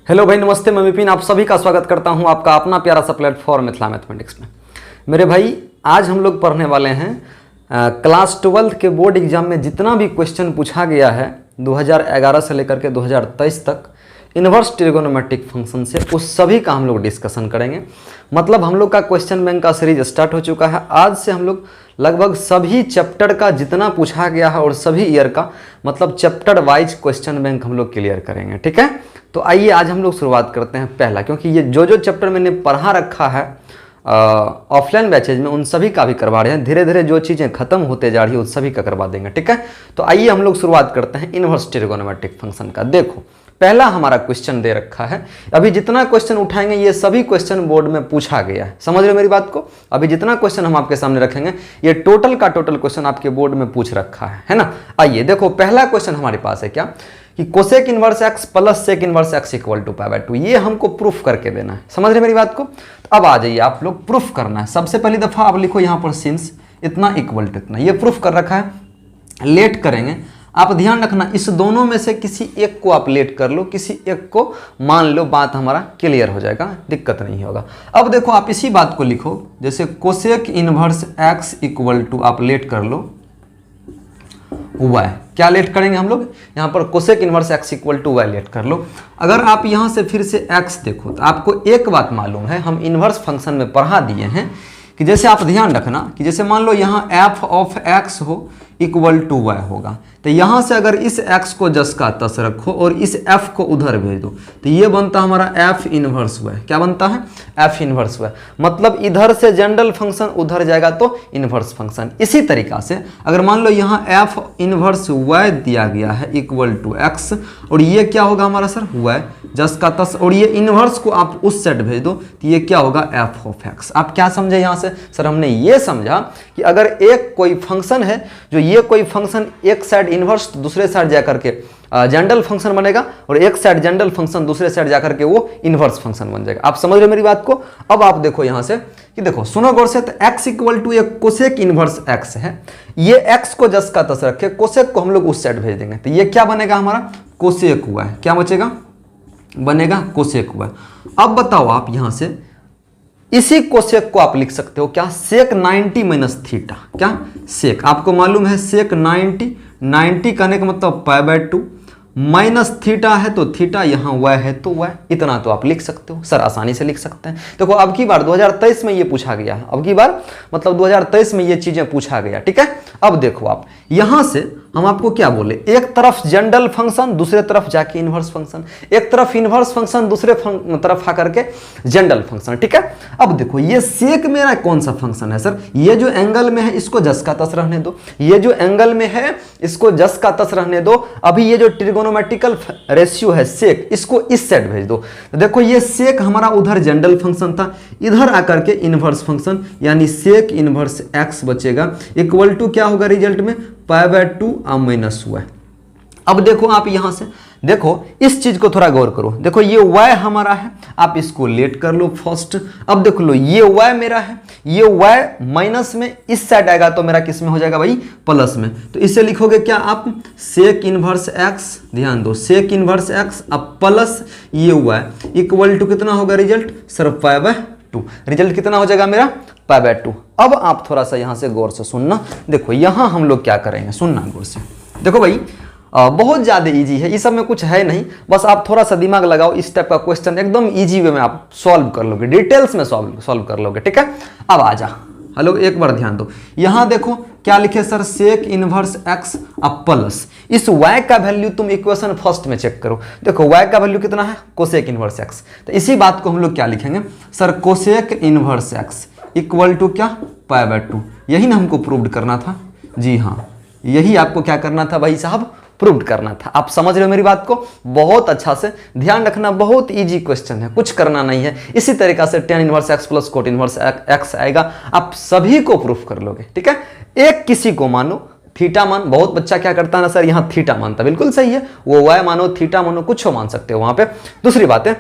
Hello भाई, नमस्ते। मैं विपिन आप सभी का स्वागत करता हूं आपका अपना प्यारा सा प्लेटफॉर्म मिथिला मैथमेटिक्स में। मेरे भाई, आज हम लोग पढ़ने वाले हैं क्लास 12 के बोर्ड एग्जाम में जितना भी क्वेश्चन पूछा गया है 2011 से लेकर के 2023 तक इन्वर्स ट्रिगोनोमेट्रिक फंक्शन से, उस सभी का हम लोग डिस्कशन करेंगे। मतलब हम लोग का क्वेश्चन बैंक का सीरीज स्टार्ट हो चुका है। आज से हम लोग लगभग सभी चैप्टर का जितना पूछा गया है और सभी ईयर का मतलब चैप्टर वाइज क्वेश्चन बैंक हम लोग क्लियर करेंगे। ठीक है, तो आइए आज हम लोग शुरुआत करते हैं पहला, क्योंकि ये जो चैप्टर मैंने पढ़ा रखा है ऑफलाइन बैचेज में उन सभी का भी करवा रहे हैं। धीरे धीरे जो चीज़ें खत्म होते जा रही है उन सभी का करवा देंगे। ठीक है, तो आइए हम लोग शुरुआत करते हैं इन्वर्स ट्रिगोनोमेट्रिक फंक्शन का। देखो, पहला हमारा क्वेश्चन दे रखा है। अभी जितना क्वेश्चन उठाएंगे ये सभी क्वेश्चन बोर्ड में पूछा गया है। समझ रहे हो मेरी बात को? अभी जितना क्वेश्चन हम आपके सामने रखेंगे ये टोटल का टोटल क्वेश्चन आपके बोर्ड में पूछ रखा है ना। आइए देखो, पहला क्वेश्चन हमारे पास है क्या कि cosec inverse x plus sec inverse x equal to pi by 2। ये हमको प्रूफ करके देना है। समझ रहे मेरी बात को? तो अब आ जाइए, आप लोग प्रूफ करना है। सबसे पहली दफा आप लिखो यहाँ पर सिंस इतना इक्वल टू इतना, ये प्रूफ कर रखा है। लेट करेंगे, आप ध्यान रखना इस दोनों में से किसी एक को आप लेट कर लो, किसी एक को मान लो, बात हमारा क्लियर हो जाएगा, दिक्कत नहीं होगा। अब देखो, आप इसी बात को लिखो, जैसे cosec inverse x equal to आप लेट कर लो वाई। क्या लेट करेंगे हम लोग यहाँ पर? Cosec inverse x equal to y let कर लो। अगर आप यहाँ से फिर से एक्स देखो तो आपको एक बात मालूम है, हम इनवर्स फंक्शन में पढ़ा दिए हैं कि जैसे आप ध्यान रखना कि जैसे मान लो यहाँ एफ ऑफ एक्स हो इक्वल टू वाई होगा, तो यहाँ से अगर इस x को जस का तस रखो और इस f को उधर भेज दो तो ये बनता है हमारा f इनवर्स वाई। क्या बनता है? f inverse y. मतलब इधर से जनरल फंक्शन उधर जाएगा तो इनवर्स फंक्शन। इसी तरीका से अगर मान लो यहाँ f इनवर्स वाई दिया गया है इक्वल टू x और ये क्या होगा हमारा सर? वाई जस का तस, और ये इनवर्स को आप उस साइड भेज दो तो ये क्या होगा? f of x। आप क्या समझे यहाँ से? सर हमने ये समझा कि अगर एक कोई फंक्शन है, जो ये कोई फंक्शन एक साइड इनवर्स दूसरे साइड जाकर के जनरल फंक्शन बनेगा और एक साइड जनरल फंक्शन दूसरे साइड जाकर के वो इनवर्स फंक्शन बन जाएगा। आप समझ रहे मेरी बात को? अब आप देखो यहाँ से कि देखो, सुनो गौर से, तो x इक्वल टू एक कोसेक इनवर्स x है। ये x को जस का तस रखे, कोसेक को हम लोग उस साइड भेज देंगे तो ये क्या बनेगा हमारा? कोसेक हुआ है। क्या बचेगा? बनेगा कोसेक हुआ। अब बताओ आप यहाँ से इसी कोसेक को आप लिख सकते हो क्या? सेक 90 माइनस थीटा। क्या? सेक आपको मालूम है सेक 90 करने का मतलब पाई बाय 2 माइनस थीटा है तो थीटा, यहाँ वाई है तो वाई। इतना तो आप लिख सकते हो सर, आसानी से लिख सकते हैं। देखो, अब की बार 2023 में ये पूछा गया है, अब की बार मतलब 2023 में ये चीजें पूछा गया। ठीक है, अब देखो आप यहां से हम आपको क्या बोले, एक तरफ जनरल फंक्शन दूसरे तरफ जाके इनवर्स फंक्शन, एक तरफ इनवर्स फंक्शन दूसरे तरफ आकर के जनरल फंक्शन। ठीक है, अब देखो ये सेक मेरा कौन सा फंक्शन है सर? ये जो एंगल में है इसको जस का तस रहने दो, ये जो एंगल में है इसको जस का तस रहने दो। अभी ये जो ट्रिगोनोमेट्रिकल रेशियो है सेक, इसको इस साइड भेज दो। तो देखो ये सेक हमारा उधर जनरल फंक्शन था, इधर आकर के इनवर्स फंक्शन, यानी सेक इनवर्स एक्स बचेगा इक्वल टू क्या होगा रिजल्ट में? Pi by 2 minus y. अब देखो आप यहां से देखो, इस चीज को थोड़ा गौर करो। देखो ये y हमारा है, आप इसको लेट कर लो फर्स्ट। अब देख लो ये y मेरा है, ये y माइनस में इस साइड आएगा तो मेरा किस में हो जाएगा भाई? प्लस में। तो इसे लिखोगे क्या आप? सेक इनवर्स x, ध्यान दो, सेक इनवर्स x अब प्लस ये y इक्वल टू कितना होगा result? Sir pi by 2। Result कितना हो जाएगा मेरा? पाई बाय 2। अब आप थोड़ा सा यहां से गौर से सुनना। देखो यहां हम लोग क्या करेंगे, सुनना गौर से। देखो भाई बहुत ज़्यादा इजी है, इस सब में कुछ है नहीं, बस आप थोड़ा सा दिमाग लगाओ। इस टाइप का क्वेश्चन एकदम इजी वे में आप सॉल्व कर लोगे, डिटेल्स में सॉल्व कर लोगे। ठीक है, अब आ जा, हेलो एक बार ध्यान दो। यहां देखो क्या लिखे सर? सेक इनवर्स एक्स अब प्लस इस y का वैल्यू तुम इक्वेशन फर्स्ट में चेक करो। देखो y का वैल्यू कितना है? Cosec inverse x. तो इसी बात को हम लोग क्या लिखेंगे sir? Cosec inverse x equal to क्या? Pi by 2। यही ना हमको प्रूव करना था। जी हाँ, यही आपको क्या करना था भाई साहब? प्रूव करना था। आप समझ रहे हो मेरी बात को? बहुत अच्छा से ध्यान रखना, बहुत इजी क्वेश्चन है, कुछ करना नहीं है। इसी तरीका से tan inverse x plus cot inverse x आएगा, आप सभी को प्रूफ कर लोगे। ठीक है, एक किसी को मानो थीटा मान, बहुत बच्चा क्या करता है ना सर, यहाँ थीटा मानता, बिल्कुल सही है, वो y मानो थीटा मानो कुछ मान सकते हो वहां पे। दूसरी बात है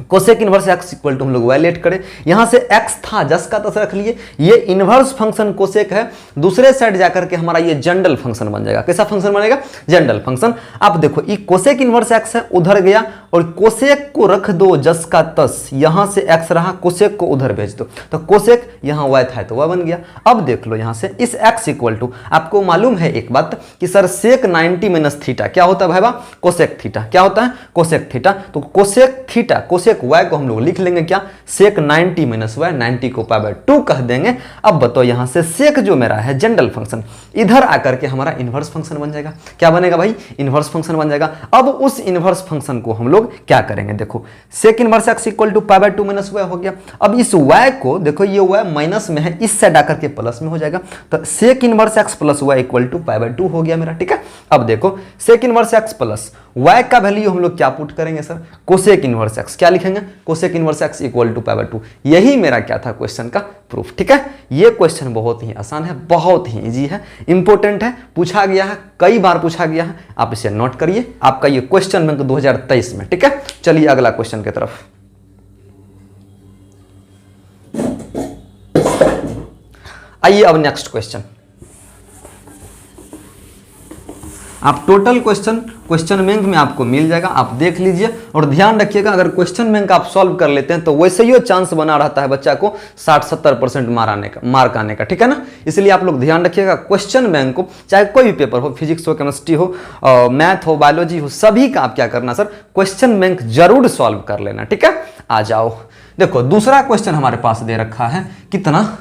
cosec inverse x equal to हम लोग वाई लेट करें, यहां से एक्स था जस का तस रख लिए, ये इनवर्स फंक्शन कोसेक है, दूसरे साइड जाकर के हमारा ये जनरल फंक्शन बन जाएगा। कैसा फंक्शन बनेगा? General function. आप देखो ये कोसेक इनवर्स एक्स है, उधर गया और कोसेक को रख दो जस का तस, यहां से एक्स रहा, कोसेक को उधर भेज दो, तो कोसेक यहां वाई था तो वाई बन गया। अब देख लो यहां से इस एक्स इक्वल टू, आपको मालूम है एक बात कि सर सेक 90 माइनस थीटा क्या होता है भाई? Cosec theta. क्या होता है? Cosec theta. तो कोसेक थीटा कोसेक y को हम लोग लिख लेंगे क्या? सेक 90 माइनस वाई, 90 को पाई बाय 2 कह देंगे। अब बताओ यहां से सेक जो मेरा है जनरल फंक्शन, इधर आकर के हमारा इनवर्स फंक्शन बन जाएगा। क्या बनेगा भाई? इनवर्स फंक्शन बन जाएगा। अब उस इनवर्स फंक्शन को हम लोग क्या करेंगे? देखो sec inverse x equal to pi by 2 minus y हो गया। अब इस y को देखो, ये y माइनस में है, इस साइड आकर के प्लस में हो जाएगा, तो sec inverse x plus y equal to pi by 2 हो गया मेरा। ठीक है, अब देखो sec inverse x plus y का वैल्यू हम लोग क्या पुट करेंगे सर? Cosec inverse x. क्या लिखेंगे? Cosec inverse x equal to pi by 2। यही मेरा क्या था क्वेश्चन का प्रूफ। ठीक है, ये क्वेश्चन बहुत ही आसान है, बहुत ही इजी है, इंपॉर्टेंट है, पूछा गया है, कई बार पूछा गया है, आप इसे नोट करिए। आपका ये क्वेश्चन बैंक 2023 में। ठीक है, चलिए अगला क्वेश्चन की तरफ। आइए अब नेक्स्ट क्वेश्चन। आप टोटल क्वेश्चन बैंक में आपको मिल जाएगा, आप देख लीजिए और ध्यान रखिएगा, अगर क्वेश्चन बैंक आप सॉल्व कर लेते हैं तो वैसे ही चांस बना रहता है बच्चा को 60-70% मार्क आने का। ठीक है ना, इसलिए आप लोग ध्यान रखिएगा क्वेश्चन बैंक को, चाहे कोई भी पेपर हो, फिजिक्स हो, केमिस्ट्री हो, मैथ हो, बायोलॉजी हो, सभी का आप क्या करना सर? क्वेश्चन बैंक जरूर सॉल्व कर लेना। ठीक है, आ जाओ। देखो दूसरा क्वेश्चन हमारे पास दे रखा है कितना।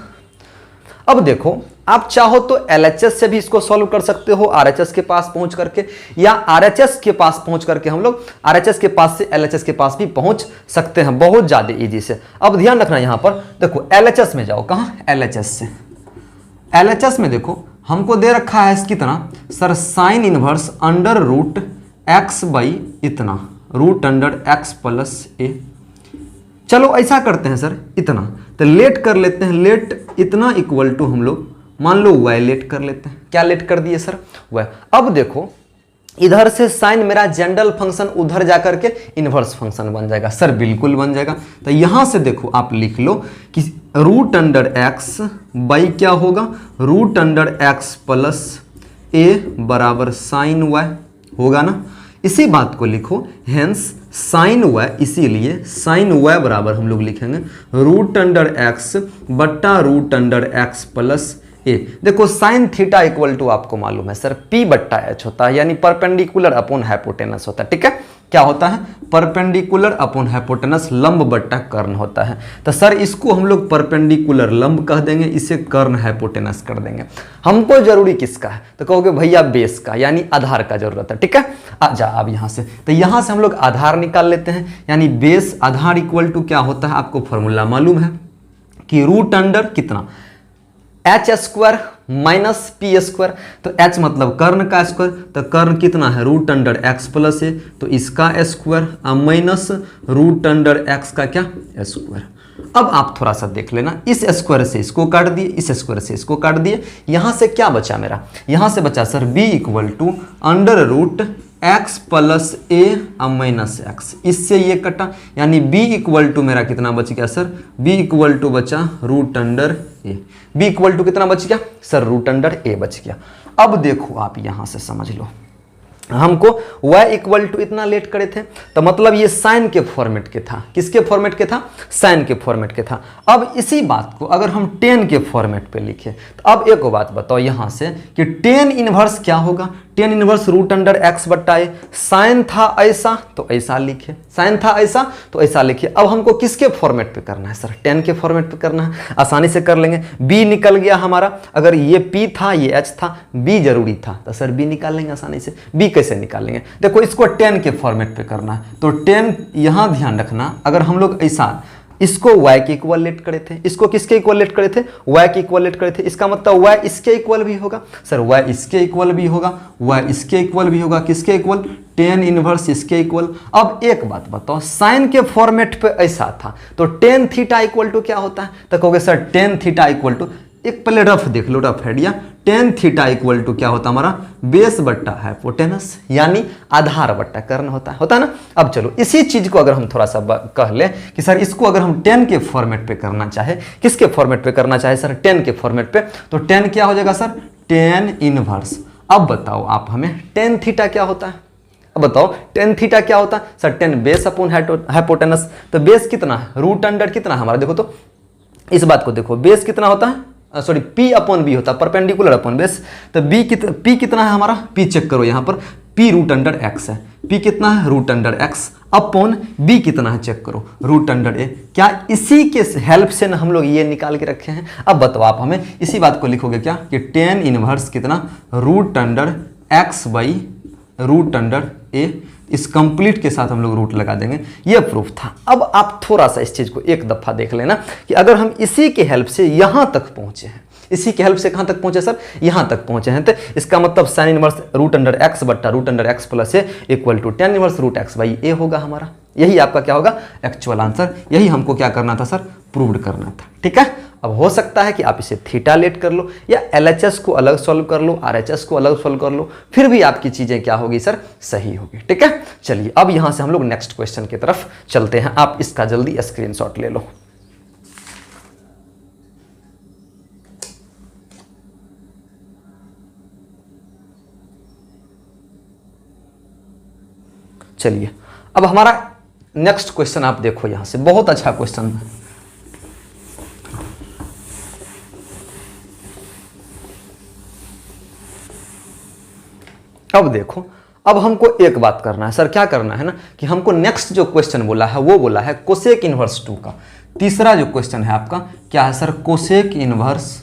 अब देखो आप चाहो तो LHS से भी इसको सॉल्व कर सकते हो, RHS के पास पहुंच करके, या RHS के पास पहुंच करके हम लोग RHS के पास से LHS के पास भी पहुंच सकते हैं, बहुत ज्यादा इजी से। अब ध्यान रखना यहां पर देखो LHS में जाओ, कहां? LHS से। LHS में देखो हमको दे रखा है कितना sir? Sine inverse under root x by इतना, root under x plus a. चलो ऐसा करते हैं सर, इतना तो लेट कर लेते हैं, लेट इतना इक्वल टू हम लोग मान लो y लेट कर लेते हैं। क्या लेट कर दिए सर? y। अब देखो इधर से साइन मेरा जनरल फंक्शन उधर जाकर के इनवर्स फंक्शन बन जाएगा सर, बिल्कुल बन जाएगा। तो यहां से देखो आप लिख लो कि रूट अंडर एक्स बाई क्या होगा? रूट अंडर एक्स प्लस ए बराबर साइन y होगा ना। इसी बात को लिखो, हेंस साइन y, इसीलिए साइन y बराबर हम लोग लिखेंगे रूट अंडर एक्स बट्टा रूट अंडर एक्स प्लस ए। देखो साइन थीटा इक्वल टू आपको मालूम है सर P बट्टा H होता है, यानी परपेंडिकुलर अपॉन हाइपोटेनस होता है। ठीक है, क्या होता है? परपेंडिकुलर अपॉन हाइपोटेनस, लंब बट्टा कर्ण होता है। तो सर इसको हम लोग परपेंडिकुलर लंब कह देंगे, इसे कर्ण हाइपोटेनस कर देंगे। हमको जरूरी किसका है? तो कहोगे भैया बेस का, यानी आधार का जरूरत है। ठीक है, जा अब यहां से, तो यहां से हम लोग आधार निकाल लेते हैं, यानी बेस आधार इक्वल टू क्या होता है? आपको फॉर्मूला मालूम है कि रूट अंडर कितना h square minus p square. तो एच मतलब कर्ण का स्क्वायर, तो कर्ण कितना है? Root under x plus a, तो इसका square minus root under x का क्या? स्क्वायर। अब आप थोड़ा सा देख लेना, इस स्क्वायर से इसको काट दिए, इस स्क्वायर से इसको काट दिए, यहां से क्या बचा मेरा? यहां से बचा sir b equal to under root x plus a minus x, इससे ये कटा, यानी b इक्वल टू मेरा कितना बच गया सर? b इक्वल टू बचा root under a. b equal to कितना बच गया सर? रूट अंडर ए बच गया। अब देखो आप यहां से समझ लो, हमको y इक्वल टू इतना लेट करे थे, तो मतलब ये साइन के फॉर्मेट के था। किसके फॉर्मेट के था? साइन के फॉर्मेट के था। अब इसी बात को अगर हम टेन के फॉर्मेट पे लिखे, तो अब एक बात बताओ यहां से कि टेन इनवर्स क्या होगा? Tan inverse root under x बट्टा ए। साइन था ऐसा तो ऐसा लिखे, साइन था ऐसा तो ऐसा लिखिए। अब हमको किसके फॉर्मेट पे करना है सर? टेन के फॉर्मेट पे करना है, आसानी से कर लेंगे। b निकल गया हमारा, अगर ये p था ये h था, b जरूरी था, तो सर b निकाल लेंगे आसानी से। b कैसे निकालेंगे? देखो इसको टेन के फॉर्मेट पे करना है, तो टेन यहां ध्यान रखना, अगर हम लोग ऐसा इसको y के इक्वल लेट करे थे, इसको किसके इक्वल लेट करे थे? y के इक्वल लेट करे थे, इसका मतलब y इसके इक्वल भी होगा सर, y इसके इक्वल भी होगा, y इसके इक्वल भी होगा, किसके इक्वल? टेन इनवर्स इसके इक्वल। अब एक बात बताओ, साइन के फॉर्मेट पे ऐसा था, तो टेन थीटा इक्वल टू क्या होता है? तो कहोगे sir tan theta equal to एक पहले रफ देख लो, rough idea. Tan theta equal to क्या होता है हमारा, बेस बट्टा हाइपोटेनस, यानी आधार बट्टा कर्ण होता है ना। अब चलो इसी चीज को अगर हम थोड़ा सा कह ले कि सर इसको अगर हम टेन के फॉर्मेट पे करना चाहे, किसके फॉर्मेट पे करना चाहे सर, टेन के फॉर्मेट पे, तो टेन क्या हो जाएगा सर, टेन इनवर्स। अब बताओ आप हमें टेन थीटा क्या होता है, अब बताओ टेन थीटा क्या होता है sir, ten base upon hypotenuse. तो बेस कितना है, रूट अंडर कितना है हमारा, देखो तो इस बात को देखो, बेस कितना होता है, सॉरी पी अपॉन बी होता है, परपेंडिकुलर अपॉन बेस। तो पी कितना है हमारा, पी चेक करो यहाँ पर, पी रूट अंडर एक्स है, पी कितना है root under x, upon b कितना है चेक करो, रूट अंडर ए। क्या इसी के हेल्प से ना हम लोग ये निकाल के रखे हैं। अब बताओ आप हमें इसी बात को लिखोगे क्या कि टेन इनवर्स कितना, root under x by root under a, इस कंप्लीट के साथ हम लोग रूट लगा देंगे, ये प्रूफ था। अब आप थोड़ा सा इस चीज को एक दफा देख लेना कि अगर हम इसी के हेल्प से यहां तक पहुंचे हैं, इसी के हेल्प से कहां तक पहुंचे सर, यहां तक पहुंचे हैं, तो इसका मतलब sine inverse root under x बट्टा root under x plus a equal to tan inverse root x by a होगा हमारा। यही आपका क्या होगा एक्चुअल आंसर, यही हमको क्या करना था सर, प्रूव्ड करना था। ठीक है, अब हो सकता है कि आप इसे थीटा लेट कर लो या एलएचएस को अलग सॉल्व कर लो, आरएचएस को अलग सॉल्व कर लो, फिर भी आपकी चीजें क्या होगी सर, सही होगी। ठीक है, चलिए अब यहां से हम लोग नेक्स्ट क्वेश्चन की तरफ चलते हैं। आप इसका जल्दी स्क्रीनशॉट ले लो। चलिए अब हमारा नेक्स्ट क्वेश्चन आप देखो, यहां से बहुत अच्छा क्वेश्चन है। अब देखो, अब हमको एक बात करना है सर, क्या करना है ना कि हमको नेक्स्ट जो क्वेश्चन बोला है वो बोला है कोसेक इनवर्स 2 का। तीसरा जो क्वेश्चन है आपका क्या है सर, कोसेक इनवर्स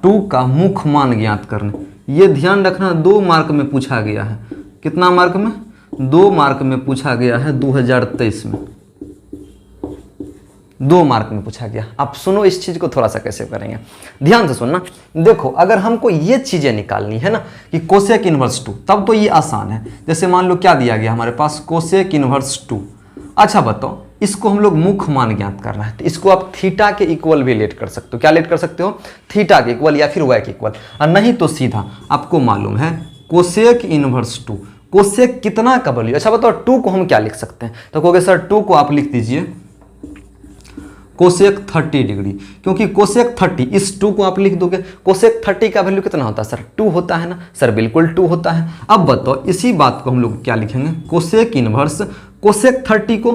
2 का मुख्य मान ज्ञात करने। ये ध्यान रखना 2 मार्क में पूछा गया है। कितना मार्क में, 2 मार्क में पूछा गया है 2023 में, 2 मार्क में पूछा गया। आप सुनो इस चीज को थोड़ा सा कैसे करेंगे, ध्यान से सुनना। देखो अगर हमको ये चीजें निकालनी है ना कि कोसेक इनवर्स 2, तब तो ये आसान है। जैसे मान लो क्या दिया गया हमारे पास, कोसेक इनवर्स 2। अच्छा बताओ, इसको हम लोग मुख्य मान ज्ञात करना है, तो इसको आप थीटा के इक्वल भी लेट कर सकते हो। क्या लेट कर सकते हो, थीटा के इक्वल या फिर वाई के इक्वल, और नहीं तो सीधा आपको मालूम है कोसेक इनवर्स 2, कोसेक कितना का वैल्यू। अच्छा बताओ 2 को हम क्या लिख सकते हैं, तो कहोगे सर 2 को आप लिख दीजिए कोसेक 30 डिग्री, क्योंकि कोसेक 30, इस 2 को आप लिख दोगे, कोसेक 30 का वैल्यू कितना होता है सर, 2 होता है ना सर, बिल्कुल 2 होता है। अब बताओ इसी बात को हम लोग क्या लिखेंगे, कोसेक इनवर्स कोसेक 30 को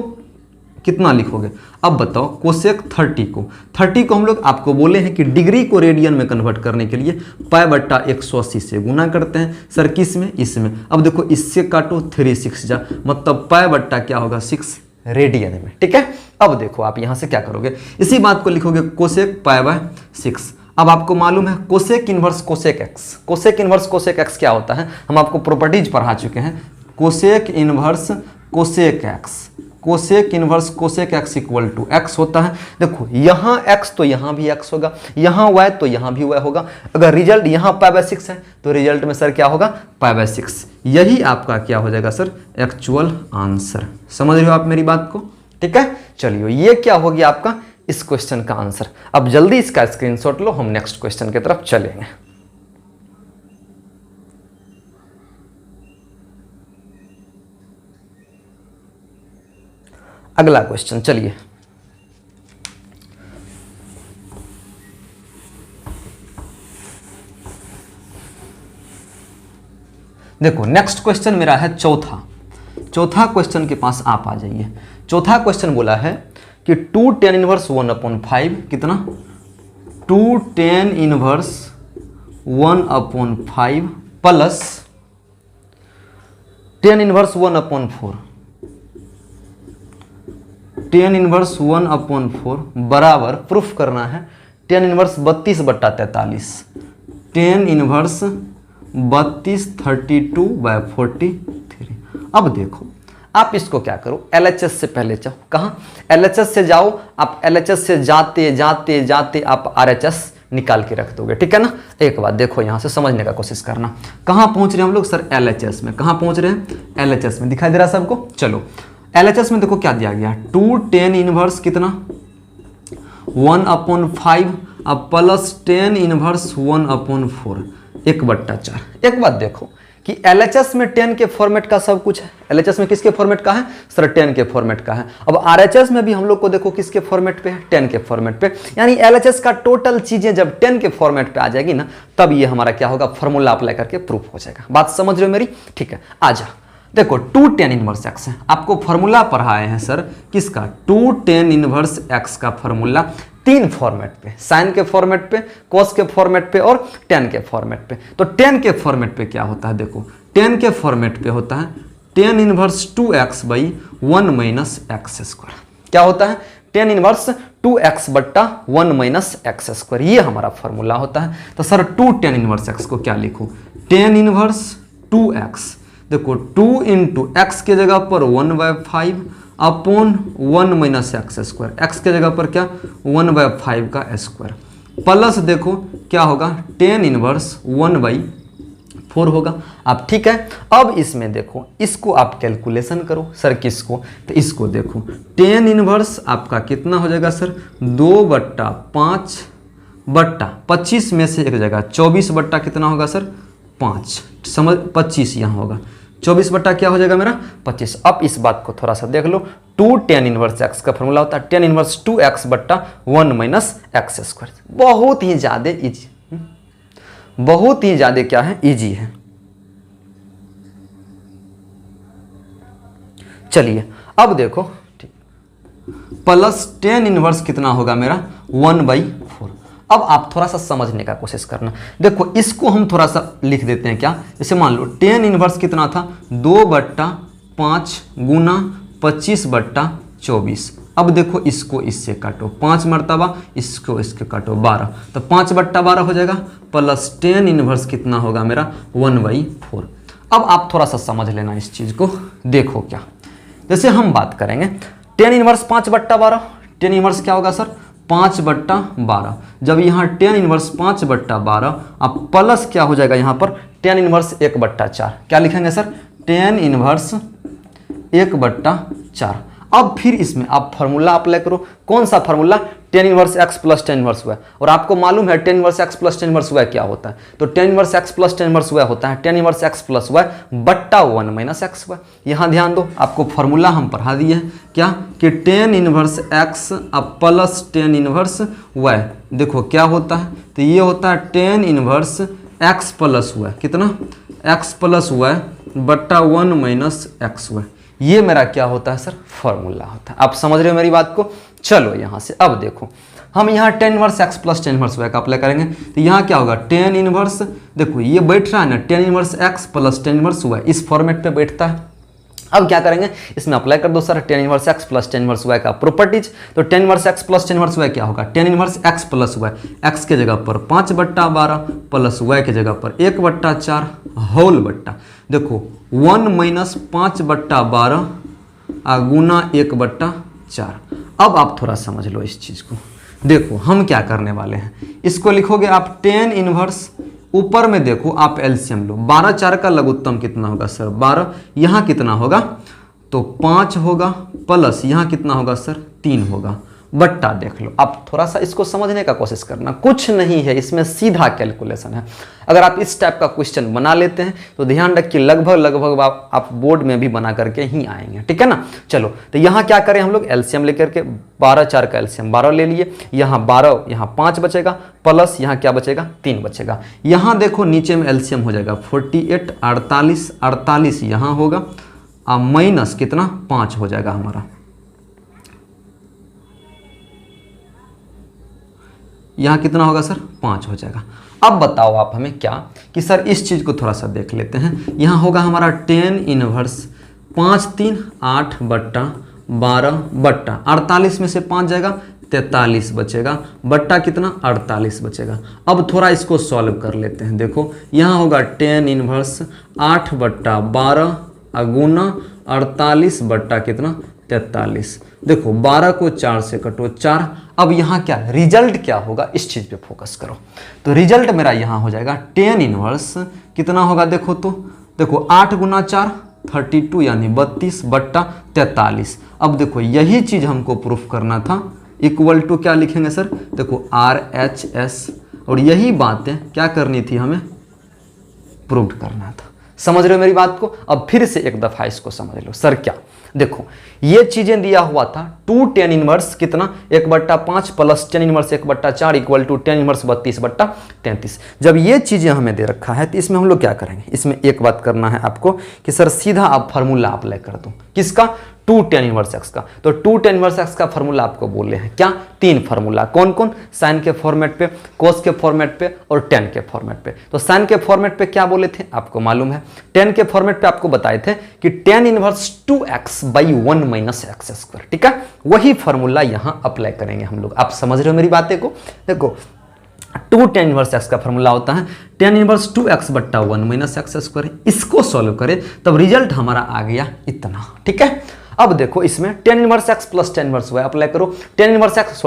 कितना लिखोगे। अब बताओ कोसेक 30 को हम लोग आपको बोले हैं कि डिग्री को रेडियन में कन्वर्ट करने के लिए पाई बट्टा 180 से गुना करते हैं सर, किस में, इसमें। अब देखो इससे काटो 3 6 जा, मतलब पाई बट्टा क्या होगा 6 रेडियन में। ठीक है, अब देखो आप यहां से क्या करोगे, इसी बात को लिखोगे कोसेक पाई बाय 6। अब आपको मालूम है cosec inverse cosec x, cosec inverse cosec x क्या होता है, हम आपको प्रॉपर्टीज पढ़ा चुके हैं। Cosec inverse cosec x, cosec inverse cosec x equal to x होता है। देखो यहाँ एक्स तो यहाँ भी एक्स होगा, यहाँ वाई तो यहाँ भी वाई होगा। अगर रिजल्ट यहाँ पाई बाय 6 है तो रिजल्ट में सर क्या होगा, पाई बाय 6। यही आपका क्या हो जाएगा सर, एक्चुअल आंसर। समझ रहे हो आप मेरी बात को। ठीक है, चलिए ये क्या हो गया आपका इस क्वेश्चन का आंसर। अब जल्दी इसका स्क्रीनशॉट लो, हम नेक्स्ट क्वेश्चन की तरफ चलेंगे। अगला क्वेश्चन चलिए, देखो नेक्स्ट क्वेश्चन मेरा है चौथा क्वेश्चन के पास आप आ जाइए। चौथा क्वेश्चन बोला है कि 2 tan इनवर्स 1/5 कितना, 2 tan inverse 1/5 plus tan inverse 1/4, tan inverse 1/4 बराबर प्रूफ करना है tan इनवर्स 32/43, tan इनवर्स 32 32/43। अब देखो आप इसको क्या करो, LHS से पहले जाओ, कहाँ LHS से जाओ आप, LHS से जाते जाते जाते आप RHS निकाल के रख दोगे। ठीक है ना, एक बात देखो यहाँ से समझने का कोशिश करना। कहाँ पहुंच रहे हैं हम लोग सर, LHS में। कहाँ पहुंच रहे हैं, LHS में। दिखाई दे रहा है सबको। चलो LHS में देखो क्या दिया गया, 2 tan इनवर्स कितना 1/5 अब प्लस टेन इनवर्स 1/4 1/4। एक बात देखो कि LHS में 10 के फॉर्मेट का सब कुछ है। LHS में किसके फॉर्मेट का है सर? 10 के फॉर्मेट का है। अब RHS में भी हम लोग को देखो किसके फॉर्मेट पे है? 10 के फॉर्मेट पे। यानी LHS का टोटल चीजें जब 10 के फॉर्मेट पे आ जाएगी ना, तब ये हमारा क्या होगा, फॉर्मूला अप्लाई करके प्रूफ हो जाएगा। बात समझ रहे हो मेरी? ठीक है, आजा देखो 2 tan इनवर्स x है। आपको फॉर्मूला पढ़ाए हैं सर किसका? 2 tan इनवर्स x का फॉर्मूला 3 फॉर्मेट पे, साइन के फॉर्मेट पे, कॉस के फॉर्मेट पे और tan के फॉर्मेट पे। तो tan के फॉर्मेट पे क्या होता है? देखो tan के फॉर्मेट पे होता है tan inverse 2x by 1 minus x square. क्या होता है? tan इनवर्स 2x बट्टा 1 माइनस एक्स स्क्वायर, ये हमारा फॉर्मूला होता है। तो सर 2 tan इनवर्स x को क्या लिखूं? tan इनवर्स 2x, देखो 2 इंटू एक्स के जगह पर 1/5 upon 1 minus x square, x के जगह पर क्या 1/5 का स्क्वायर, प्लस देखो क्या होगा tan इनवर्स 1/4 होगा। अब ठीक है, अब इसमें देखो इसको आप कैलकुलेशन करो सर, किसको? तो इसको देखो tan इनवर्स आपका कितना हो जाएगा सर? 2/5 बट्टा 25 में से एक जगह 24 बट्टा कितना होगा सर? 5, समझ 25 यहाँ होगा, 24 बट्टा क्या हो जाएगा मेरा? 25। अब इस बात को थोड़ा सा देख लो, 2 tan इनवर्स x का फॉर्मूला होता है tan इनवर्स 2x बट्टा 1 माइनस एक्स स्क्वायर। बहुत ही ज़्यादा इजी, बहुत ही ज़्यादा क्या है, इजी है। चलिए अब देखो, ठीक, प्लस tan इनवर्स कितना होगा मेरा? 1/4। अब आप थोड़ा सा समझने का कोशिश करना। देखो इसको हम थोड़ा सा लिख देते हैं क्या, जैसे मान लो tan इनवर्स कितना था? 2/5 गुना 25/24। अब देखो इसको इससे काटो, 5 मरतबा इसको इसके काटो 12, तो 5/12 हो जाएगा, प्लस tan इनवर्स कितना होगा मेरा? 1/4। अब आप थोड़ा सा समझ लेना इस चीज़ को। देखो क्या, जैसे हम बात करेंगे tan इनवर्स 5/12, tan इनवर्स क्या होगा सर? 5/12। जब यहाँ tan इनवर्स 5/12, अब प्लस क्या हो जाएगा यहाँ पर? tan inverse 1/4। क्या लिखेंगे सर? tan inverse 1/4। अब फिर इसमें आप फार्मूला अप्लाई करो। कौन सा formula? tan inverse x plus tan inverse y। और आपको मालूम है tan inverse x plus tan inverse y क्या होता है? तो tan inverse x plus tan inverse y होता है tan inverse x plus y बट्टा 1 माइनस एक्स वाई। यहाँ ध्यान दो, आपको फार्मूला हम पढ़ा दिए हैं क्या, कि tan इनवर्स x अब प्लस tan इनवर्स y। देखो क्या होता है? तो ये होता है tan inverse x plus y, कितना? x प्लस y बट्टा 1 माइनस एक्स वाई। ये मेरा क्या होता है सर? फॉर्मूला होता है। आप समझ रहे हो मेरी बात को? चलो यहाँ से अब देखो, हम यहाँ tan inverse x plus tan inverse y का अप्लाई करेंगे, तो यहाँ क्या होगा? tan इनवर्स, देखो ये बैठ रहा है ना, tan inverse x plus tan inverse y, इस फॉर्मेट पे बैठता है। अब क्या करेंगे, इसमें अप्लाई कर दो sir tan inverse x plus tan inverse y का प्रॉपर्टीज। तो tan inverse x plus tan inverse y क्या होगा? tan inverse x plus y, x के जगह पर 5/12 प्लस y के जगह पर 1/4 होल बट्टा, देखो 1 माइनस 5/12 गुना 1/4। अब आप थोड़ा समझ लो इस चीज़ को। देखो हम क्या करने वाले हैं, इसको लिखोगे आप tan इनवर्स, ऊपर में देखो आप एलसीएम लो, 12/4 का लघुत्तम कितना होगा सर? 12। यहाँ कितना होगा? तो 5 होगा, प्लस यहाँ कितना होगा सर? 3 होगा, बट्टा देख लो। आप थोड़ा सा इसको समझने का कोशिश करना, कुछ नहीं है इसमें, सीधा कैलकुलेशन है। अगर आप इस टाइप का क्वेश्चन बना लेते हैं तो ध्यान रखिए लगभग आप बोर्ड में भी बना करके ही आएंगे, ठीक है ना। चलो तो यहाँ क्या करें हम लोग, एलसीएम लेकर के 12/4 का एलसीएम 12 ले लिए, यहाँ 12, यहाँ 5 बचेगा, प्लस यहाँ क्या बचेगा? 3 बचेगा। यहाँ देखो नीचे में एलसीएम हो जाएगा 48, 48 यहाँ होगा, और माइनस कितना? 5 हो जाएगा हमारा। यहाँ कितना होगा सर? 5 हो जाएगा। अब बताओ आप हमें क्या, कि सर इस चीज़ को थोड़ा सा देख लेते हैं। यहाँ होगा हमारा tan इनवर्स 5 3 8/12 बट्टा 48 में से 5 जाएगा 43 बचेगा, बट्टा कितना? 48 बचेगा। अब थोड़ा इसको सॉल्व कर लेते हैं। देखो यहाँ होगा tan इनवर्स 8/12 गुना 48 बट्टा कितना? 43। देखो 12 को 4 से कटो 4। अब यहाँ क्या रिजल्ट क्या होगा, इस चीज़ पे फोकस करो। तो रिजल्ट मेरा यहाँ हो जाएगा tan इनवर्स कितना होगा? देखो तो देखो 8 गुना 4 32 यानी 32 बट्टा 43। अब देखो यही चीज़ हमको प्रूफ करना था इक्वल टू क्या लिखेंगे सर, देखो RHS, और यही बातें क्या करनी थी हमें, प्रूव करना था। समझ रहे हो मेरी बात को? अब फिर से एक दफा इसको समझ लो। सर क्या, देखो ये चीजें दिया हुआ था 2 tan इनवर्स कितना 1/5 plus tan inverse 1/4 equal to tan inverse 32/33। जब ये चीजें हमें दे रखा है तो इसमें हम लोग क्या करेंगे, इसमें एक बात करना है आपको कि सर सीधा आप फार्मूला अप्लाई कर दो, किसका, 2 tan इनवर्स x का। तो 2 tan इनवर्स x का फार्मूला आपको बोले हैं क्या, 3 फार्मूला, कौन कौन, साइन के फॉर्मेट पे, कोस के फॉर्मेट पे और tan के फॉर्मेट पे। तो साइन के फॉर्मेट पे क्या बोले थे आपको मालूम है, tan के फॉर्मेट पे आपको बताए थे कि tan इनवर्स 2x/1 - x²। ठीक है, वही फार्मूला यहां अप्लाई करेंगे हम लोग। आप समझ रहे हो मेरी बातें को? देखो 2 tan इनवर्स x का फॉर्मूला होता है tan इनवर्स 2x/1 - x²। इसको सॉल्व करें तब रिजल्ट हमारा आ गया इतना। ठीक है, अब देखो इसमें tan inverse x plus tan inverse y apply करो, tan inverse x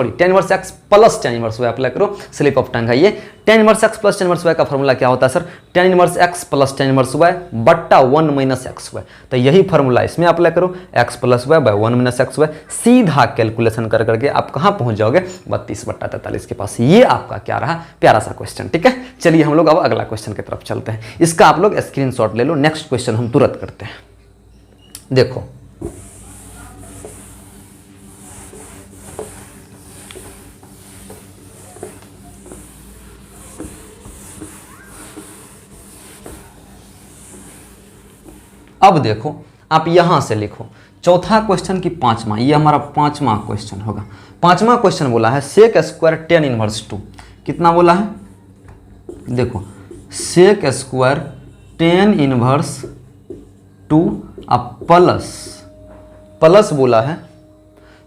plus tan inverse y apply करो, स्लिप ऑफ टंग है ये। tan inverse x plus tan inverse y का फॉर्मूला क्या होता है sir, tan inverse x plus tan inverse y बट्टा 1 - x²। तो यही फॉर्मूला इसमें अप्लाई करो, x plus y bye 1 - x²। सीधा कैलकुलेशन कर करके आप कहां पहुंच जाओगे, 32/43 के पास। ये आपका क्या रहा, प्यारा सा क्वेश्चन। ठीक है, चलिए हम लोग अब अगला क्वेश्चन की तरफ चलते हैं। इसका आप लोग स्क्रीनशॉट ले लो। नेक्स्ट क्वेश्चन हम तुरंत करते हैं। देखो अब देखो आप यहां से लिखो चौथा क्वेश्चन की पांचवा, ये हमारा पांचवा क्वेश्चन होगा। पांचवा क्वेश्चन बोला है सेक स्क्वायर tan इनवर्स 2, कितना बोला है, देखो सेक स्क्वायर tan इनवर्स 2 अब प्लस बोला है।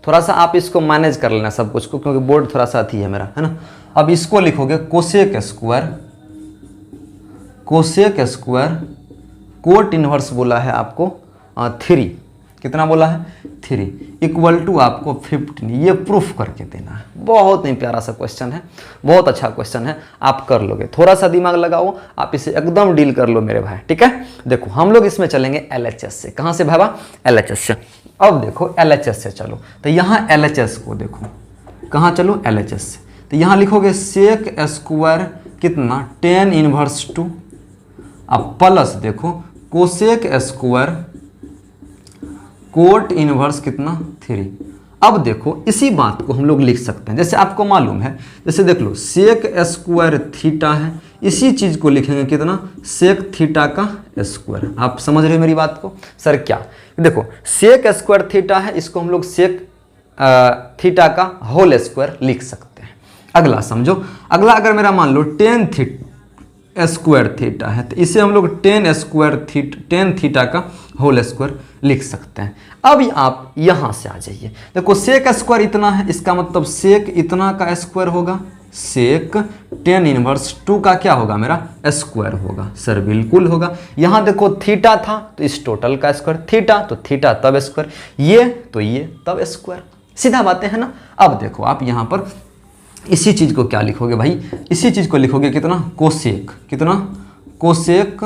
थोड़ा सा आप इसको मैनेज कर लेना सब कुछ को, क्योंकि बोर्ड थोड़ा सा अथी है मेरा, है ना। अब इसको लिखोगे कोसेक स्क्वायर कोट इनवर्स बोला है आपको 3, कितना बोला है 3 इक्वल टू आपको 15। ये प्रूफ करके देना है। बहुत ही प्यारा सा क्वेश्चन है, बहुत अच्छा क्वेश्चन है, आप कर लोगे। थोड़ा सा दिमाग लगाओ, आप इसे एकदम डील कर लो मेरे भाई। ठीक है, देखो हम लोग इसमें चलेंगे LHS से। कहाँ से भाई, LHS से। अब देखो LHS से चलो, तो यहाँ LHS को देखो, कहाँ चलो, LHS से। तो यहाँ लिखोगे सेक स्क्वायर कितना tan इनवर्स 2 अब प्लस देखो कोसेक स्क्वायर कोट इनवर्स कितना 3। अब देखो इसी बात को हम लोग लिख सकते हैं, जैसे आपको मालूम है, जैसे देख लो सेक स्क्वायर थीटा है, इसी चीज को लिखेंगे कितना, सेक थीटा का स्क्वायर। आप समझ रहे हो मेरी बात को? सर क्या, देखो सेक स्क्वायर थीटा है, इसको हम लोग सेक थीटा का होल स्क्वायर लिख सकते हैं। अगला समझो, अगला अगर मेरा मान लो टेन स्क्वायर थीटा है, तो इसे हम लोग टेन थीटा का होल स्क्वायर लिख सकते हैं। अब आप यहां से आ जाइए, देखो सेक स्क्वायर इतना है, इसका मतलब सेक इतना का स्क्वायर होगा, सेक tan इनवर्स 2 का क्या होगा, मेरा स्क्वायर होगा। सर बिल्कुल होगा। यहां देखो थीटा था तो इस टोटल का स्क्वायर, थीटा तो थीटा तब स्क्वायर, ये तो ये तब स्क्वायर, सीधा बातें है ना। अब देखो आप यहां पर इसी चीज को क्या लिखोगे भाई, इसी चीज को लिखोगे कितना, कोसेक, कितना कोसेक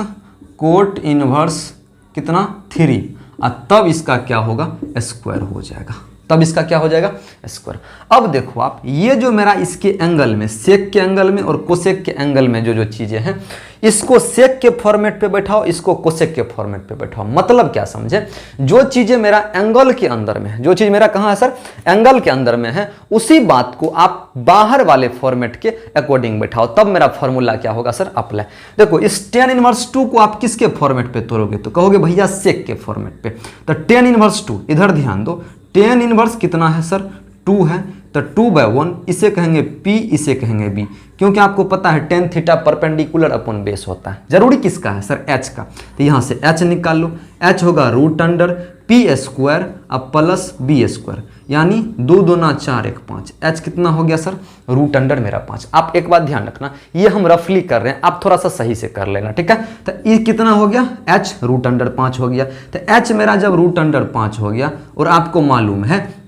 कोट इनवर्स कितना 3, और तब इसका क्या होगा, स्क्वायर हो जाएगा, तब इसका क्या हो जाएगा, स्क्वायर। अब देखो आप ये जो मेरा इसके एंगल में, सेक के एंगल में और कोसेक के एंगल में जो चीजें हैं, इसको सेक के फॉर्मेट पे बैठाओ, इसको कोसेक के फॉर्मेट पे बैठाओ। मतलब क्या समझे, जो चीजें मेरा एंगल के अंदर में है, जो चीज मेरा कहाँ है सर, एंगल के अंदर में है, उसी बात को आप बाहर वाले फॉर्मेट के अकॉर्डिंग बैठाओ, तब मेरा फॉर्मूला क्या होगा सर, अप्लाई। देखो इस tan इनवर्स 2 को आप किसके फॉर्मेट पे तोड़ोगे, तो कहोगे भैया सेक के फॉर्मेट पे। तो tan इनवर्स 2, इधर ध्यान दो, tan इनवर्स कितना है सर, 2 है, तो 2/1 इसे कहेंगे P, इसे कहेंगे B, क्योंकि आपको पता है tan theta perpendicular upon base होता है। जरूरी किसका है सर, H का। तो यहाँ से H निकाल लो, H होगा √P² अब प्लस B², यानी 2 दूना 4 1 5। H कितना हो गया सर, √, मेरा 5। आप एक बात ध्यान रखना, ये हम रफली कर रहे हैं, आप थोड़ा सा सही से कर लेना, ठीक है। तो ये कितना हो गया, H √5 हो गया। तो H मेरा जब √5 हो गया, और आपको मालूम है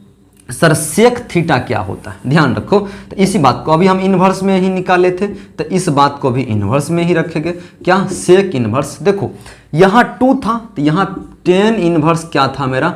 सर सेक थीटा क्या होता है, ध्यान रखो। तो इसी बात को अभी हम इन्वर्स में ही निकाले थे, तो इस बात को भी इन्वर्स में ही रखेंगे। क्या, सेक इन्वर्स। देखो यहाँ 2 था, तो यहाँ tan इन्वर्स क्या था मेरा,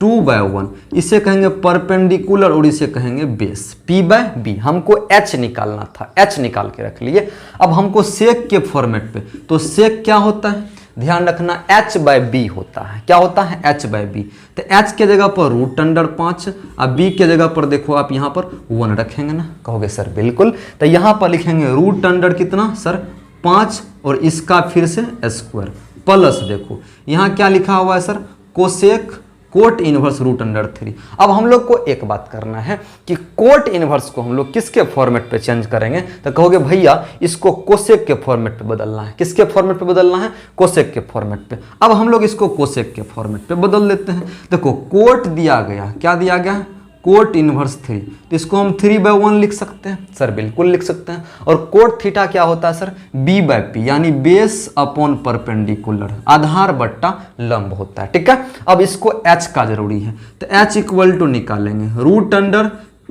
2/1, इसे कहेंगे परपेंडिकुलर और इसे कहेंगे बेस। P/B हमको H निकालना था, H निकाल के रख लिए। अब हमको सेक के फॉर्मेट पे, तो सेक क्या होता है, ध्यान रखना H/B होता है। क्या होता है, H/B। तो H के जगह पर √5, अब B के जगह पर देखो आप यहाँ पर 1 रखेंगे ना, कहोगे सर बिल्कुल। तो यहाँ पर लिखेंगे √, कितना सर 5, और इसका फिर से स्क्वायर प्लस, देखो यहाँ क्या लिखा हुआ है सर, कोसेक कोट इनवर्स √3। अब हम लोग को एक बात करना है कि कोट इनवर्स को हम लोग किसके फॉर्मेट पे चेंज करेंगे, तो कहोगे भैया इसको कोसेक के फॉर्मेट पे बदलना है। किसके फॉर्मेट पे बदलना है, कोसेक के फॉर्मेट पे। अब हम लोग इसको कोसेक के फॉर्मेट पे बदल देते हैं। देखो कोट दिया गया, क्या दिया गया, कोट इनवर्स 3, तो इसको हम 3/1 लिख सकते हैं सर, बिल्कुल लिख सकते हैं। और कोट थीटा क्या होता है सर, B/P, यानी बेस अपॉन परपेंडिकुलर, आधार बट्टा लंब होता है। ठीक है, अब इसको H का जरूरी है, तो H इक्वल टू निकालेंगे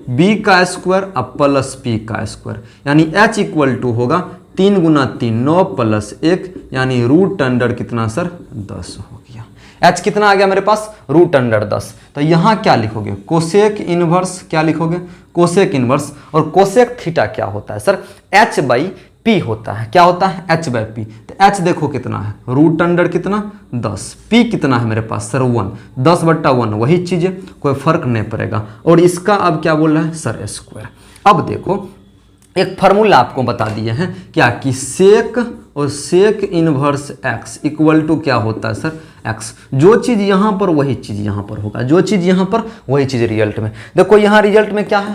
√B का स्क्वायर अब प्लस P का स्क्वायर, यानी H इक्वल टू होगा 3 × 3 9 + 1, यानी √, कितना सर 10 हो गया। H कितना आ गया मेरे पास, √10। तो यहाँ क्या लिखोगे, कोसेक इनवर्स, क्या लिखोगे, कोसेक इनवर्स। और कोसेक थीटा क्या होता है सर, H/P होता है। क्या होता है, H/P। तो H देखो कितना है, √, कितना 10, P कितना है मेरे पास सर 1, 10/1, वही चीज़ है, कोई फर्क नहीं पड़ेगा। और इसका अब क्या बोल रहा है सर, स्क्वायर। अब देखो एक फार्मूला आपको बता दिए हैं, क्या कि सेक और sec inverse x equal to क्या होता है सर, x। जो चीज़ यहाँ पर वही चीज़ यहाँ पर होगा, जो चीज़ यहाँ पर वही चीज़ रिजल्ट में। देखो यहाँ रिजल्ट में क्या है,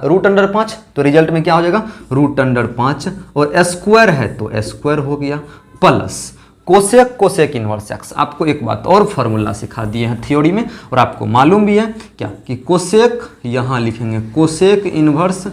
√5, तो रिजल्ट में क्या हो जाएगा, √5, और स्क्वायर है तो स्क्वायर हो गया, plus cosec cosec inverse x। आपको एक बात और फार्मूला सिखा दिए हैं थ्योरी में, और आपको मालूम भी है क्या कि कोसेक, यहाँ लिखेंगे cosec inverse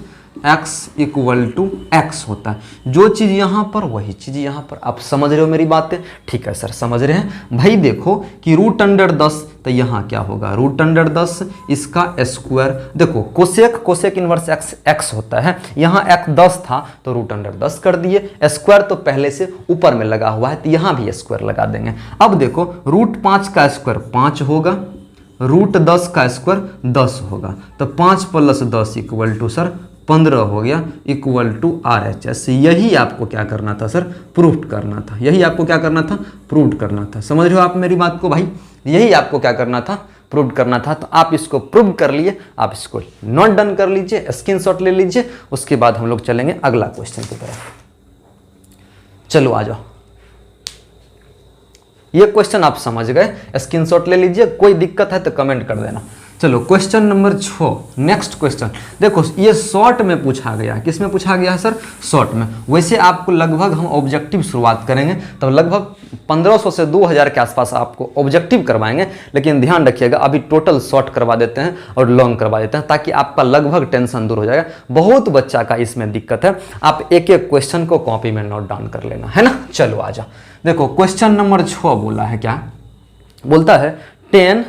x equal to x होता है। जो चीज़ यहाँ पर वही चीज़ यहाँ पर। आप समझ रहे हो मेरी बातें, ठीक है सर समझ रहे हैं भाई। देखो कि √10, तो यहाँ क्या होगा, √10, इसका स्क्वायर। देखो कोसेक कोसेक इनवर्स x होता है, यहाँ x 10 था तो √10 कर दिए, स्क्वायर तो पहले से ऊपर में लगा हुआ है, तो यहाँ भी स्क्वायर लगा देंगे। अब देखो √5 का स्क्वायर 5 होगा, √10 का स्क्वायर 10 होगा, तो 5 + 10 इक्वल टू सर 15 हो गया, इक्वल टू RHS। यही आपको क्या करना था सर, प्रूव करना था। यही आपको क्या करना था, प्रूव करना था। समझ रहे हो आप मेरी बात को भाई, यही आपको क्या करना था, प्रूव करना था। तो आप इसको प्रूव कर लिए, आप इसको नोट डन कर लीजिए, स्क्रीनशॉट ले लीजिए। उसके बाद हम लोग चलेंगे अगला क्वेश्चन की तरफ। चलो आ जाओ, ये क्वेश्चन आप समझ गए, स्क्रीनशॉट ले लीजिए। कोई दिक्कत है तो कमेंट कर देना। चलो क्वेश्चन नंबर 6, नेक्स्ट क्वेश्चन। देखो ये शॉर्ट में पूछा गया है। किस में पूछा गया है सर, शॉर्ट में। वैसे आपको लगभग हम ऑब्जेक्टिव शुरुआत करेंगे तो लगभग 1500 से 2000 के आसपास आपको ऑब्जेक्टिव करवाएंगे, लेकिन ध्यान रखिएगा अभी टोटल शॉर्ट करवा देते हैं और लॉन्ग करवा देते हैं, ताकि आपका लगभग टेंशन दूर हो जाएगा। बहुत बच्चा का इसमें दिक्कत है, आप एक एक क्वेश्चन को कॉपी में नोट डाउन कर लेना है ना। चलो आ जाओ, देखो क्वेश्चन नंबर 6 बोला है, क्या बोलता है, 10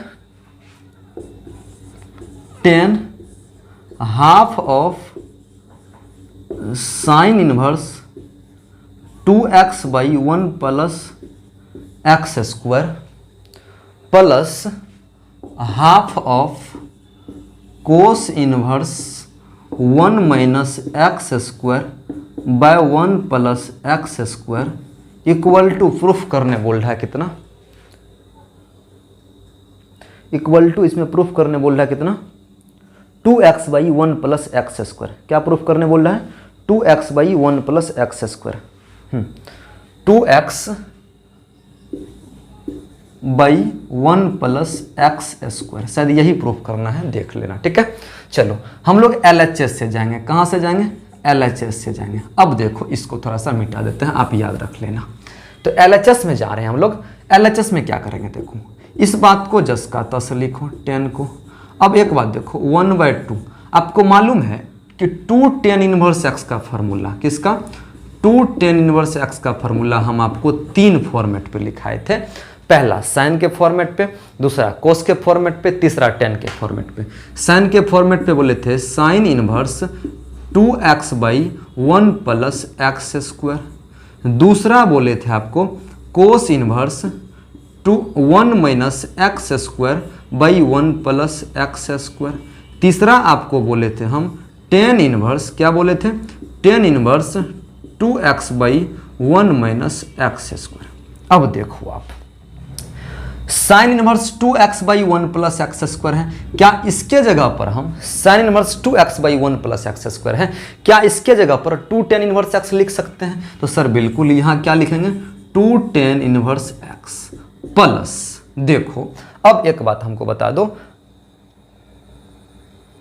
half of sine inverse 2x/1 + x² plus half of cos inverse 1 - x²/1 + x² equal to, proof करने बोल रहा है कितना, इक्वल टू, इसमें प्रूफ करने बोल रहा है कितना, 2x/1 + x²। क्या प्रूफ करने बोल रहा है, 2x/1 + x²। 2x/1 + x², शायद यही प्रूफ करना है, देख लेना। ठीक है, चलो हम लोग LHS से जाएंगे। कहाँ से जाएंगे, LHS से जाएंगे। अब देखो इसको थोड़ा सा मिटा देते हैं, आप याद रख लेना। तो LHS में जा रहे हैं हम लोग। LHS में क्या करेंगे, देखो इस बात को जस का तस लिखो, 10 को। अब एक बात देखो, 1/2 आपको मालूम है कि 2 tan इनवर्स x का फार्मूला, किसका, 2 tan इनवर्स x का फार्मूला हम आपको 3 फॉर्मेट पे लिखाए थे। पहला साइन के फॉर्मेट पे, दूसरा कोस के फॉर्मेट पे, तीसरा tan के फॉर्मेट पे। साइन के फॉर्मेट पे बोले थे साइन इनवर्स 2x/1 + x²। दूसरा बोले थे आपको कोस inverse 1 - x² by 1 plus x square. तीसरा आपको बोले थे हम टेन इनवर्स, क्या बोले थे, tan inverse 2x by 1 minus x square. अब देखो आप sine inverse 2x by 1 plus x square है, क्या इसके जगह पर हम sine inverse 2x by 1 plus x square है, क्या इसके जगह पर 2 टेन इनवर्स x लिख सकते हैं? तो सर बिल्कुल, यहाँ क्या लिखेंगे 2 टेन इनवर्स x प्लस, देखो अब एक बात हमको बता दो,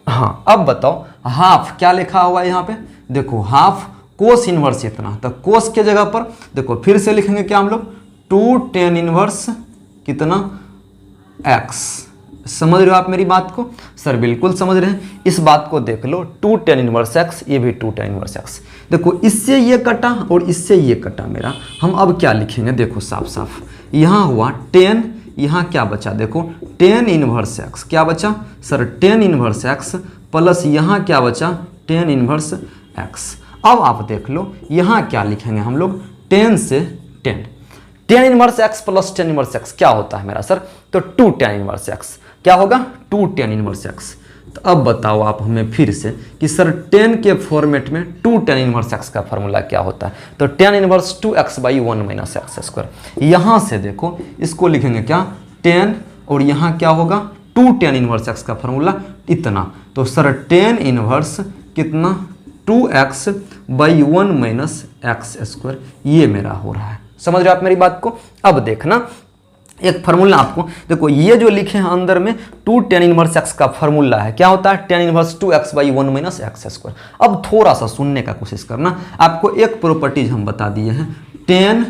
हाँ अब बताओ हाफ क्या लिखा हुआ है यहाँ पे, देखो हाफ कोस इनवर्स इतना, तो कोस के जगह पर देखो फिर से लिखेंगे क्या हम लोग 2 टेन इनवर्स कितना x। समझ रहे हो आप मेरी बात को? सर बिल्कुल समझ रहे हैं, इस बात को देख लो 2 टेन इनवर्स x, ये भी 2 टेन इनवर्स x। देखो इससे ये कटा और इससे ये कटा मेरा, हम अब क्या लिखेंगे देखो साफ साफ, यहाँ हुआ 10, यहाँ क्या बचा देखो 10 इनवर्स x, क्या बचा सर 10 इनवर्स x प्लस यहाँ क्या बचा 10 इनवर्स x। अब आप देख लो यहाँ क्या लिखेंगे हम लोग 10 से 10, 10 inverse x plus 10 inverse x क्या होता है मेरा सर, तो 2 10 इनवर्स x, क्या होगा 2 10 इनवर्स x। तो अब बताओ आप हमें फिर से कि सर 10 के फॉर्मेट में 2 10 इनवर्स x का फॉर्मूला क्या होता है, तो 10 inverse 2x by 1 minus x square. यहाँ से देखो इसको लिखेंगे क्या 10 और यहाँ क्या होगा 2 10 इनवर्स x का फॉर्मूला इतना, तो सर 10 इनवर्स कितना 2x by 1 minus x square, ये मेरा हो रहा है। समझ रहे हो आप मेरी बात को? अब देखना एक फार्मूला आपको देखो, ये जो लिखे हैं अंदर में 2 10 इनवर्स x का फार्मूला है, क्या होता है 10 inverse 2x by 1 minus x square. अब थोड़ा सा सुनने का कोशिश करना, आपको एक प्रॉपर्टीज हम बता दिए हैं, 10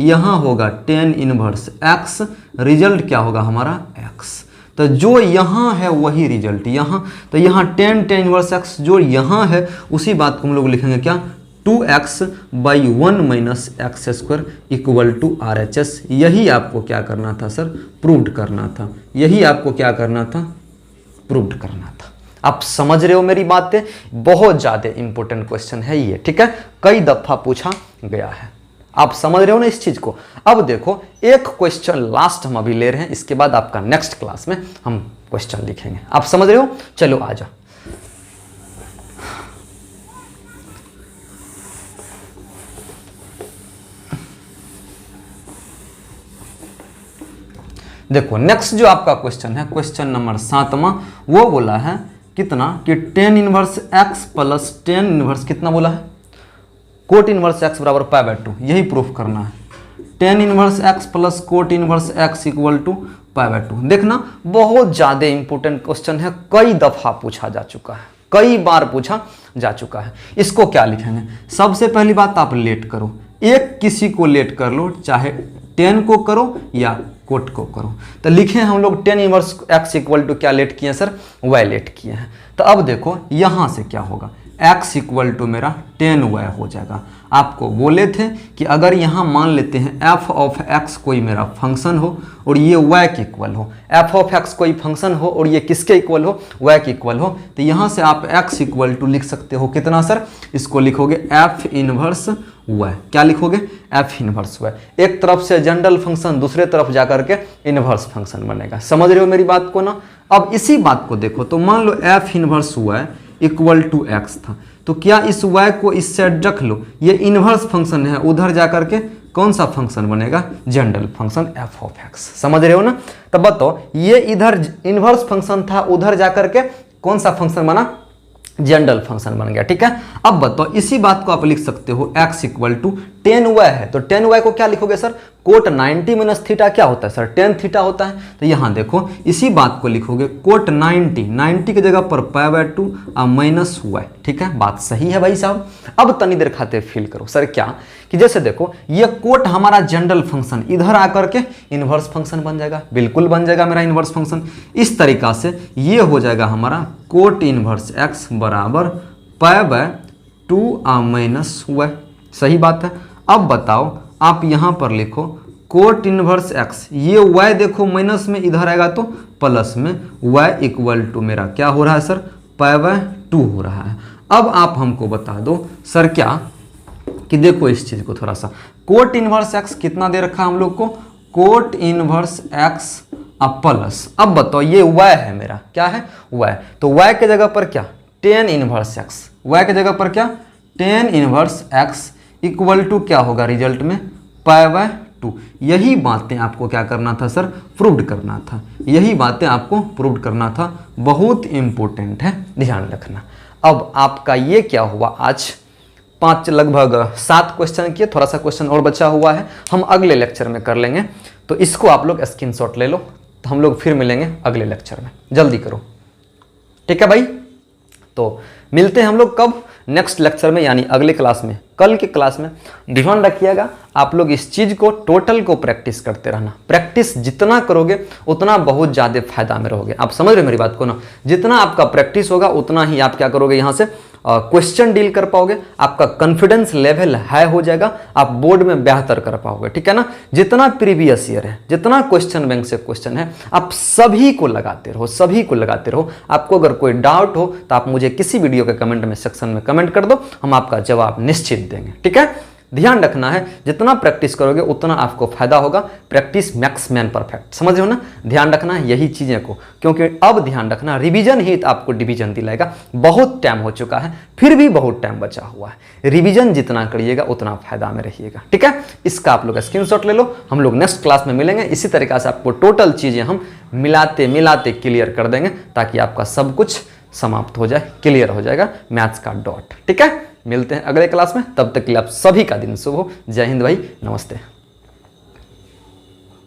यहाँ होगा 10 इनवर्स x, रिजल्ट क्या होगा हमारा x, तो जो यहाँ है वही रिजल्ट यहाँ, तो यहाँ 10 10 इनवर्स x जो यहाँ है उसी बात को हम लोग लिखेंगे क्या 2x by 1 minus x square equal to RHS। यही आपको क्या करना था सर, प्रूव्ड करना था, यही आपको क्या करना था, प्रूव्ड करना था। आप समझ रहे हो मेरी बातें? बहुत ज़्यादा इंपॉर्टेंट क्वेश्चन है ये, ठीक है, कई दफ़ा पूछा गया है, आप समझ रहे हो ना इस चीज़ को। अब देखो एक क्वेश्चन लास्ट हम अभी ले रहे हैं, इसके बाद आपका नेक्स्ट क्लास में हम क्वेश्चन लिखेंगे, आप समझ रहे हो? चलो आ जाओ। देखो नेक्स्ट जो आपका क्वेश्चन है, क्वेश्चन नंबर 7वां, वो बोला है कितना कि 10 इनवर्स x प्लस 10 इनवर्स कितना बोला है, कोट इनवर्स x बराबर पाई बाय 2, यही प्रूफ करना है। 10 inverse x plus cot inverse x equal to pi by 2। देखना बहुत ज़्यादा इंपॉर्टेंट क्वेश्चन है, कई दफ़ा पूछा जा चुका है, कई बार पूछा जा चुका है। इसको क्या लिखेंगे, सबसे पहली बात आप लेट करो, एक किसी को लेट कर लो, चाहे 10 को करो या कोट को करो। तो लिखे हम लोग 10 इनवर्स x इक्वल टू क्या लेट किए सर, y लेट किए हैं। तो अब देखो यहाँ से क्या होगा, x इक्वल टू मेरा 10y हो जाएगा। आपको बोले थे कि अगर यहाँ मान लेते हैं f ऑफ x कोई मेरा फंक्शन हो और ये y के इक्वल हो, f ऑफ x कोई फंक्शन हो और ये किसके इक्वल हो, y के इक्वल हो, तो यहाँ से आप x इक्वल टू लिख सकते हो कितना सर, इसको लिखोगे f इनवर्स y, क्या लिखोगे f इनवर्स y। एक तरफ से जनरल फंक्शन दूसरे तरफ जाकर के इनवर्स फंक्शन बनेगा। समझ रहे हो मेरी बात को ना? अब इसी बात को देखो, तो मान लो f inverse y equal to x था, तो क्या इस y को इस साइड रख लो, ये इनवर्स फंक्शन है, उधर जाकर के कौन सा फंक्शन बनेगा, general function f of x। समझ रहे हो ना? तब बताओ ये इधर इनवर्स फंक्शन था, उधर जाकर के कौन सा फंक्शन बना, जनरल फंक्शन बन गया, ठीक है। अब बताओ इसी बात को आप लिख सकते हो x इक्वल टू 10y है, तो 10y को क्या लिखोगे सर, कोट 90 माइनस थीटा क्या होता है सर, 10 थीटा होता है। तो यहाँ देखो इसी बात को लिखोगे कोट 90 की जगह पर पाई बाय 2 माइनस y, ठीक है, बात सही है भाई साहब। अब तनी देर खाते फील करो सर क्या, कि जैसे देखो ये कोट हमारा जनरल फंक्शन इधर आकर के इनवर्स फंक्शन बन जाएगा, बिल्कुल बन जाएगा मेरा इनवर्स फंक्शन। इस तरीका से ये हो जाएगा हमारा कोट इनवर्स x बराबर पाई बाय 2 माइनस y, सही बात है। अब बताओ आप यहाँ पर लिखो कोट इनवर्स x, ये y देखो माइनस में इधर आएगा तो प्लस में, y इक्वल टू मेरा क्या हो रहा है सर, पाई बाय 2 हो रहा है। अब आप हमको बता दो सर क्या, कि देखो इस चीज़ को थोड़ा सा, कोट इनवर्स x कितना दे रखा है हम लोग को, कोट इनवर्स x अब प्लस, अब बताओ ये y है मेरा, क्या है y, तो y के जगह पर क्या tan इनवर्स x, y के जगह पर क्या tan inverse x equal to क्या होगा रिजल्ट में π/2। यही बातें आपको क्या करना था सर, प्रूव्ड करना था, यही बातें आपको प्रूव्ड करना था, बहुत इंपॉर्टेंट है, ध्यान रखना। अब आपका ये क्या हुआ, आज 5 लगभग 7 क्वेश्चन किए, थोड़ा सा क्वेश्चन और बचा हुआ है, हम अगले लेक्चर में कर लेंगे, तो इसको आप लोग स्क्रीनशॉट ले लो, तो हम लोग फिर मिलेंगे अगले लेक्चर में, जल्दी करो, ठीक है भाई। तो मिलते हैं हम लोग कब, नेक्स्ट लेक्चर में, यानी अगले क्लास में, कल के क्लास में। ध्यान रखिएगा आप लोग इस चीज़ को, टोटल को प्रैक्टिस करते रहना, प्रैक्टिस जितना करोगे उतना बहुत ज़्यादा फायदा में रहोगे। आप समझ रहे मेरी बात को ना, जितना आपका प्रैक्टिस होगा उतना ही आप क्या करोगे, यहाँ से क्वेश्चन डील कर पाओगे, आपका कॉन्फिडेंस लेवल हाई हो जाएगा, आप बोर्ड में बेहतर कर पाओगे, ठीक है ना। जितना प्रीवियस ईयर है, जितना क्वेश्चन बैंक से क्वेश्चन है, आप सभी को लगाते रहो, सभी को लगाते रहो। आपको अगर कोई डाउट हो तो आप मुझे किसी वीडियो के कमेंट में सेक्शन में कमेंट कर दो, हम आपका जवाब निश्चित देंगे, ठीक है। ध्यान रखना है, जितना प्रैक्टिस करोगे उतना आपको फायदा होगा, प्रैक्टिस मैक्स मैन परफेक्ट, समझ हो ना। ध्यान रखना है यही चीज़ें को, क्योंकि अब ध्यान रखना रिवीजन ही आपको डिवीजन दिलाएगा। बहुत टाइम हो चुका है, फिर भी बहुत टाइम बचा हुआ है, रिवीजन जितना करिएगा उतना फायदा में रहिएगा, ठीक है। इसका आप लोग स्क्रीनशॉट ले लो, हम लोग नेक्स्ट क्लास में मिलेंगे, इसी तरीके से आपको टोटल चीज़ें हम मिलाते मिलाते क्लियर कर देंगे, ताकि आपका सब कुछ समाप्त हो जाए, क्लियर हो जाएगा मैथ्स का डॉट, ठीक है। मिलते हैं अगले क्लास में, तब तक के लिए आप सभी का दिन शुभ हो। जय हिंद भाई, नमस्ते।